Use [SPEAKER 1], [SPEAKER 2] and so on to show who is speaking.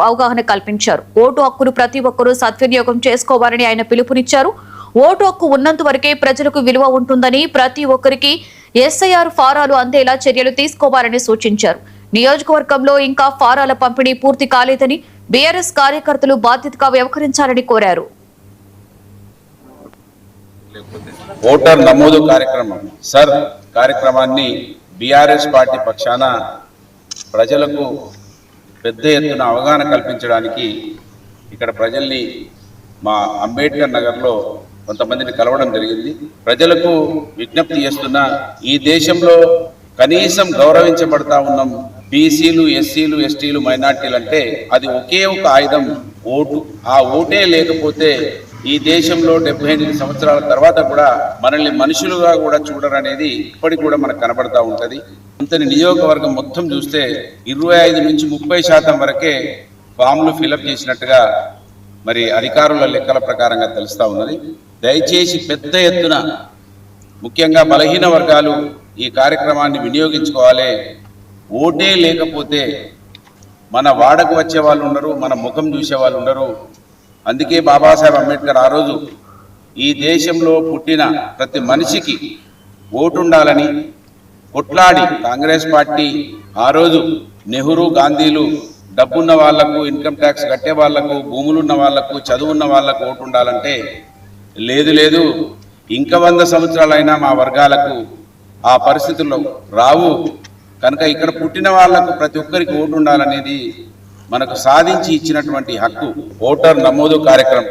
[SPEAKER 1] అవగాహన కల్పించారు. ఓటు హక్కును ప్రతి ఒక్కరూ సద్వినియోగం చేసుకోవాలని ఆయన పిలుపునిచ్చారు. ఓటు హక్కు ఉన్నంత వరకే ప్రజలకు విలువ ఉంటుందని, ప్రతి ఒక్కరికి ఎస్ఐఆర్ ఫారాలు అందేలా చర్యలు తీసుకోవాలని సూచించారు. నియోజకవర్గంలో ఇంకా ఫారాల పంపిణీ పూర్తి కాలేదని, బీఆర్ఎస్ కార్యకర్తలు బాధ్యతగా వ్యవహరించాలని కోరారు.
[SPEAKER 2] ఓటర్ నమోదు కార్యక్రమాన్ని బీఆర్ఎస్ పార్టీ పక్షాన ప్రజలకు పెద్ద ఎత్తున అవగాహన కల్పించడానికి ఇక్కడ ప్రజల్ని మా అంబేద్కర్ నగర్లో కొంతమందిని కలవడం జరిగింది. ప్రజలకు విజ్ఞప్తి చేస్తున్న, ఈ దేశంలో కనీసం గౌరవించబడతా ఉన్నాం బీసీలు, ఎస్సీలు, ఎస్టీలు, మైనార్టీలు అంటే అది ఒకే ఒక ఆయుధం ఓటు. ఆ ఓటే లేకపోతే ఈ దేశంలో 78 సంవత్సరాల తర్వాత కూడా మనల్ని మనుషులుగా కూడా చూడరనేది ఇప్పటికి కూడా మనకు కనబడతా ఉంటుంది. అంతని నియోజకవర్గం మొత్తం చూస్తే 25 నుంచి 30% వరకే ఫామ్లు ఫిలప్ చేసినట్టుగా మరి అధికారుల లెక్కల ప్రకారంగా తెలుస్తూ ఉన్నది. దయచేసి పెద్ద ఎత్తున ముఖ్యంగా బలహీన వర్గాలు ఈ కార్యక్రమాన్ని వినియోగించుకోవాలి. ఓటే లేకపోతే మన వాడకు వచ్చే వాళ్ళు ఉండరు, మన ముఖం చూసే వాళ్ళు ఉండరు. అందుకే బాబాసాహెబ్ అంబేద్కర్ ఆ రోజు ఈ దేశంలో పుట్టిన ప్రతి మనిషికి ఓటు ఉండాలని కొట్లాడి, కాంగ్రెస్ పార్టీ ఆ రోజు నెహ్రూ, గాంధీలు డబ్బున్న వాళ్లకు, ఇన్కమ్ ట్యాక్స్ కట్టే వాళ్లకు, భూములున్న వాళ్లకు, చదువున్న వాళ్లకు ఓటు ఉండాలంటే లేదు ఇంకా 100 సంవత్సరాలైనా మా వర్గాలకు ఆ పరిస్థితుల్లో రావు. కనుక ఇక్కడ పుట్టిన వాళ్లకు ప్రతి ఒక్కరికి ఓటు ఉండాలనేది మనకు సాధించి ఇచ్చినటువంటి హక్కు. ఓటర్ నమోదు కార్యక్రమం